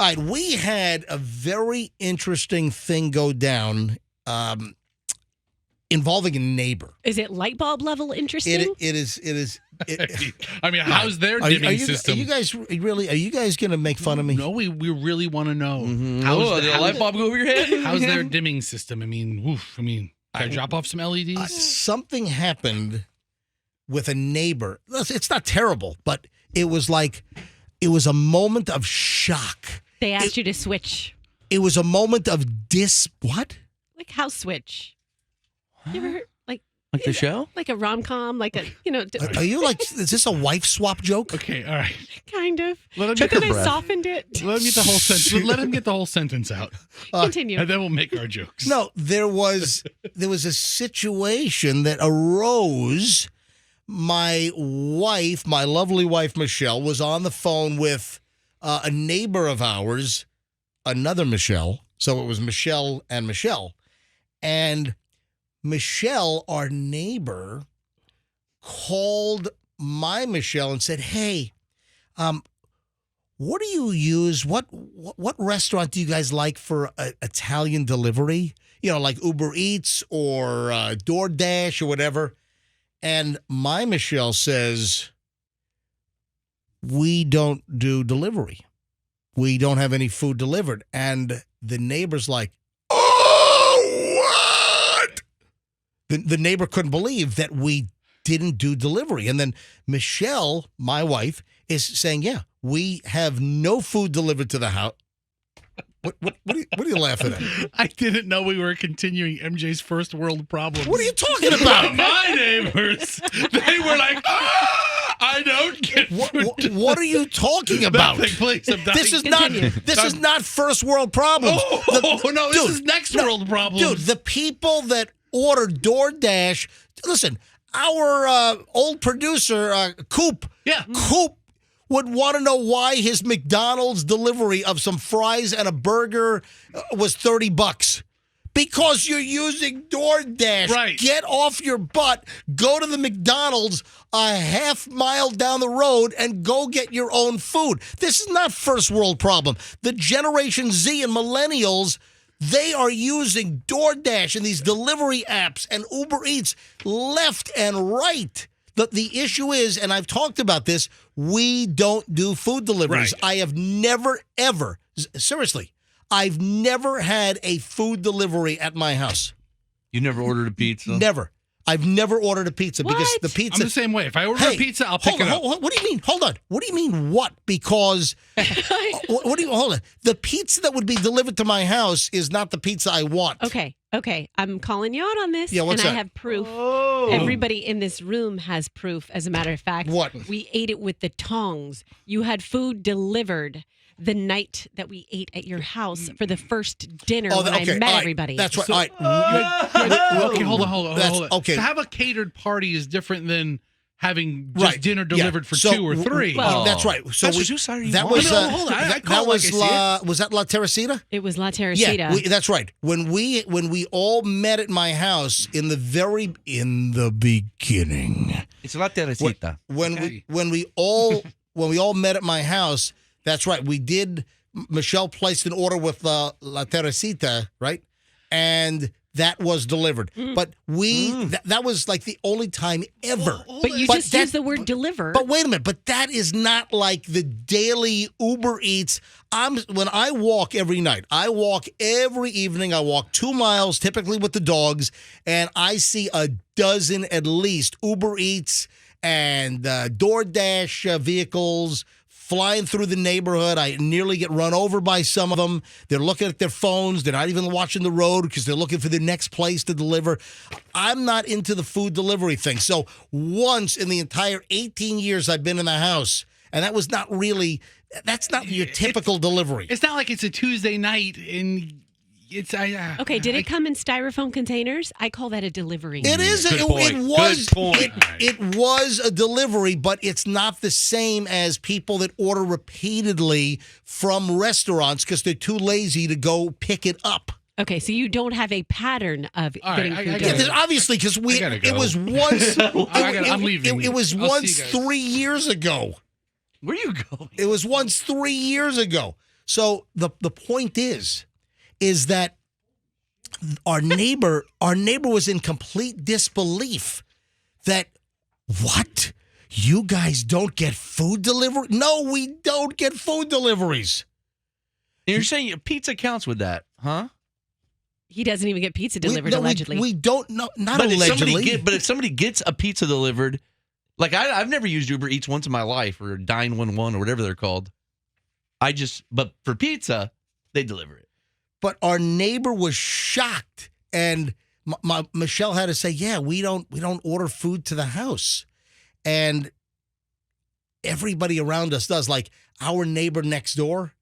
All right, we had a very interesting thing go down involving a neighbor. Is it light bulb level interesting? It is. I mean, how's their dimming system? Are you guys going to make fun of me? No, we really want to know. Mm-hmm. Did a light bulb go over your head? How's their dimming system? I mean, can I drop off some LEDs? Something happened with a neighbor. It's not terrible, but it was a moment of shock. They asked you to switch. It was a moment of what? Like house switch. You ever heard, like the show? Like a rom-com, like a, Are you is this a wife swap joke? Okay, all right. kind of. Let him But get then I softened it. Let him get the whole sentence. Let him get the whole sentence out, Continue. and then we'll make our jokes. No, there was a situation that arose. My wife, my lovely wife, Michelle, was on the phone with a neighbor of ours, another Michelle. So it was Michelle and Michelle. And Michelle, our neighbor, called my Michelle and said, "Hey, what do you use? What restaurant do you guys like for Italian delivery? Like Uber Eats or DoorDash or whatever." And my Michelle says, "We don't do delivery. We don't have any food delivered." And the neighbor's like, "Oh, what?" The neighbor couldn't believe that we didn't do delivery. And then Michelle, my wife, is saying, "Yeah, we have no food delivered to the house." What are you laughing at? I didn't know we were continuing MJ's first world problems. What are you talking about? My neighbors, they were like, I don't get food. What are you talking about? Nothing, please. I'm dying. This is not first world problems. This is next world problems. Dude, the people that order DoorDash, listen, our old producer, Coop, would want to know why his McDonald's delivery of some fries and a burger was $30. Because you're using DoorDash. Right. Get off your butt, go to the McDonald's a half mile down the road and go get your own food. This is not first world problem. The Generation Z and millennials, they are using DoorDash and these delivery apps and Uber Eats left and right. The issue is, and I've talked about this, we don't do food deliveries. Right. I have never, ever, seriously, I've never had a food delivery at my house. You never ordered a pizza? Never. I've never ordered a pizza because the pizza. I'm the same way. If I order a pizza, I'll pick it up. What do you mean? Hold on. What do you mean what? Because hold on. The pizza that would be delivered to my house is not the pizza I want. Okay. I'm calling you out on this. Yeah, what's that? I have proof. Oh. Everybody in this room has proof, as a matter of fact. What? We ate it with the tongs. You had food delivered the night that we ate at your house for the first dinner when I met everybody. That's right. So- All right. Okay, hold on. Okay. To have a catered party is different than having just dinner delivered for So, 2 or 3. well, that's right. So That's whose side are you that on? was I mean, hold on. I call it like I see was that La Teresita? It was La Teresita. Yeah, that's right. When we all met at my house in the beginning. It's La Teresita. When we all met at my house, that's right. We did. Michelle placed an order with La Teresita, right? And that was delivered. But that was like the only time ever. But you just used the word deliver. But wait a minute. But that is not like the daily Uber Eats. When I walk every night, I walk every evening. I walk 2 miles, typically with the dogs, and I see a dozen at least Uber Eats and DoorDash vehicles flying through the neighborhood. I nearly get run over by some of them. They're looking at their phones. They're not even watching the road because they're looking for the next place to deliver. I'm not into the food delivery thing. So once in the entire 18 years I've been in the house, and that was not really, that's not your typical delivery. It's not like it's a Tuesday night and it's okay, did it come in styrofoam containers? I call that a delivery. It is. Good point. Good point. It was a delivery, but it's not the same as people that order repeatedly from restaurants because they're too lazy to go pick it up. Okay, so you don't have a pattern of getting food Yeah, delivered. obviously, because gotta go. it was once. I'm leaving. It was I'll see once you guys. 3 years ago. Where are you going? It was once 3 years ago. So the point is that our neighbor was in complete disbelief that, what? You guys don't get food delivery? No, we don't get food deliveries. And you're saying pizza counts with that, huh? He doesn't even get pizza delivered, allegedly. We don't know, not But allegedly. if somebody gets a pizza delivered, like I've never used Uber Eats once in my life, or 911 or whatever they're called. But for pizza, they deliver it. But our neighbor was shocked, and Michelle had to say, "Yeah, we don't order food to the house," and everybody around us does. Like our neighbor next door,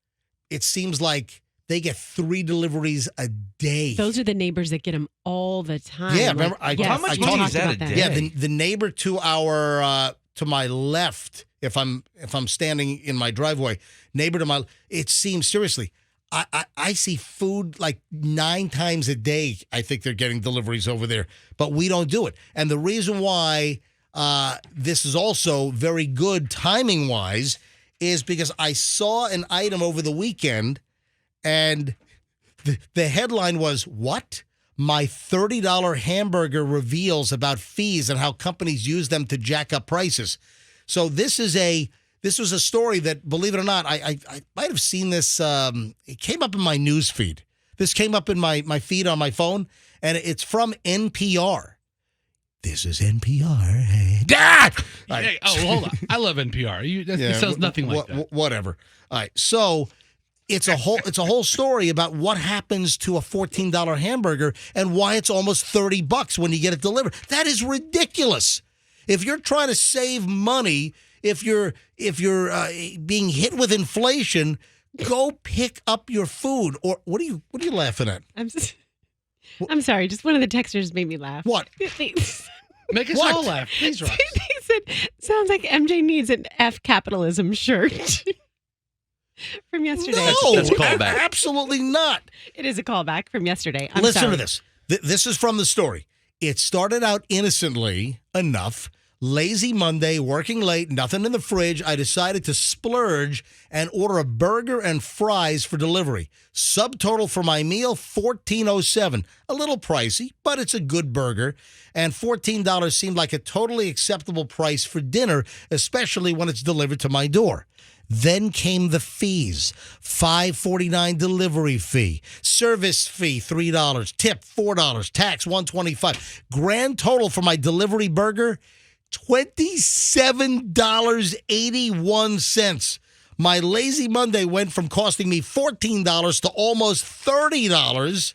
it seems like they get 3 deliveries a day. Those are the neighbors that get them all the time. Yeah, remember? How much money is that a day? Yeah, the neighbor to our to my left, if I'm standing in my driveway, neighbor to my, it seems, seriously, I see food like 9 times a day. I think they're getting deliveries over there, but we don't do it. And the reason why this is also very good timing wise is because I saw an item over the weekend, and the headline was, "What? My $30 hamburger reveals about fees and how companies use them to jack up prices." So this was a story that, believe it or not, I might have seen this. It came up in my news feed. This came up in my feed on my phone, and it's from NPR. This is NPR. Hey, Dad! Hey, hold on. I love NPR. It sounds nothing like that. Whatever. All right. So it's a whole story about what happens to a $14 hamburger and why it's almost $30 when you get it delivered. That is ridiculous. If you're trying to save money, if you're being hit with inflation, go pick up your food. Or what are you laughing at? I'm sorry. Just one of the texters made me laugh. What? Make us all laugh, please, Rox. They said, sounds like MJ needs an F capitalism shirt. From yesterday. No, that's a callback. Absolutely not. It is a callback from yesterday. Listen sorry. to this. This is from the story. It started out innocently enough. Lazy Monday, working late, nothing in the fridge. I decided to splurge and order a burger and fries for delivery. Subtotal for my meal, $14.07. A little pricey, but it's a good burger. And $14 seemed like a totally acceptable price for dinner, especially when it's delivered to my door. Then came the fees. $5.49 delivery fee. Service fee, $3. Tip, $4. Tax, $125. Grand total for my delivery burger, $27.81. My Lazy Monday went from costing me $14 to almost $30.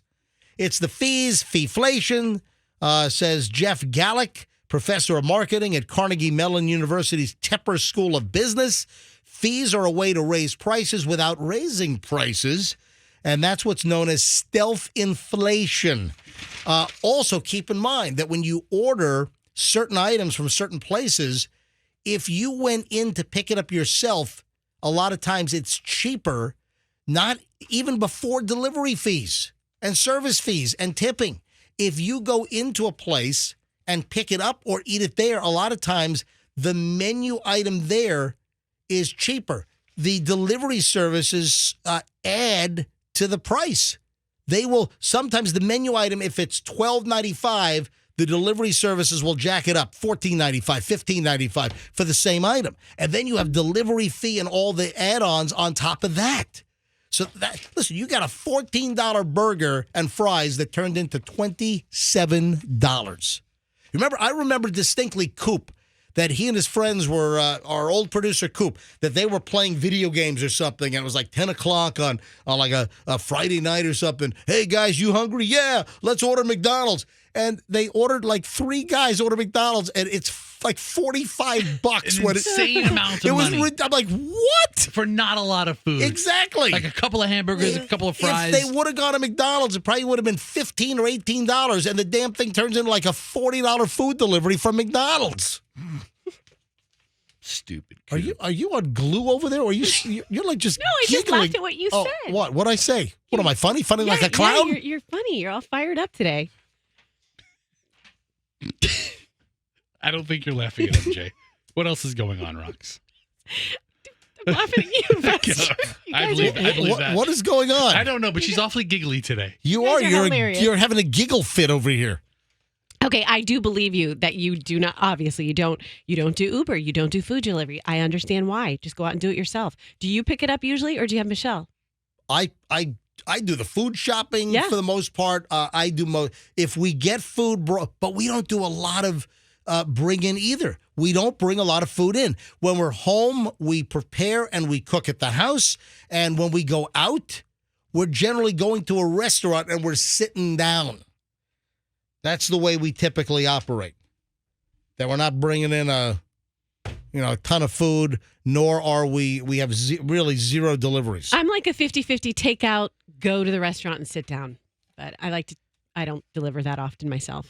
It's the fees, feeflation, says Jeff Gallick, professor of marketing at Carnegie Mellon University's Tepper School of Business. Fees are a way to raise prices without raising prices, and that's what's known as stealth inflation. Also, keep in mind that when you order certain items from certain places, if you went in to pick it up yourself, a lot of times it's cheaper, not even before delivery fees and service fees and tipping. If you go into a place and pick it up or eat it there, a lot of times the menu item there is cheaper. The delivery services add to the price. They will, sometimes the menu item, if it's $12.95, the delivery services will jack it up, $14.95, $15.95 for the same item. And then you have delivery fee and all the add-ons on top of that. So listen, you got a $14 burger and fries that turned into $27. I remember distinctly Coop, that he and his friends were, our old producer Coop, that they were playing video games or something, and it was like 10 o'clock on like a Friday night or something. Hey, guys, you hungry? Yeah, let's order McDonald's. And they ordered, like 3 guys ordered McDonald's, and it's like $45 An insane amount of money. I'm like, what? For not a lot of food. Exactly. Like a couple of hamburgers, a couple of fries. If they would have gone to McDonald's, it probably would have been $15 or $18, and the damn thing turns into like a $40 food delivery from McDonald's. Stupid. Are you on glue over there, or you're like just No, I just giggling? laughed at what you said. What'd I say? What am I, funny? Funny like a clown? Yeah, you're funny. You're all fired up today. I don't think you're laughing at MJ. What else is going on, Rox? I'm laughing at you. I believe that. What is going on? I don't know, but she's awfully giggly today. You guys are. are You're hilarious. you're having a giggle fit over here. Okay, I do believe you that you do not. Obviously, you don't do Uber. You don't do food delivery. I understand why. Just go out and do it yourself. Do you pick it up usually, or do you have Michelle? I do the food shopping Yeah. for the most part. I do if we get food, but we don't do a lot of bring in either. We don't bring a lot of food in. When we're home, we prepare and we cook at the house. And when we go out, we're generally going to a restaurant and we're sitting down. That's the way we typically operate. That we're not bringing in a ton of food, nor are we have really zero deliveries. I'm like a 50-50 takeout, go to the restaurant and sit down. But I don't deliver that often myself.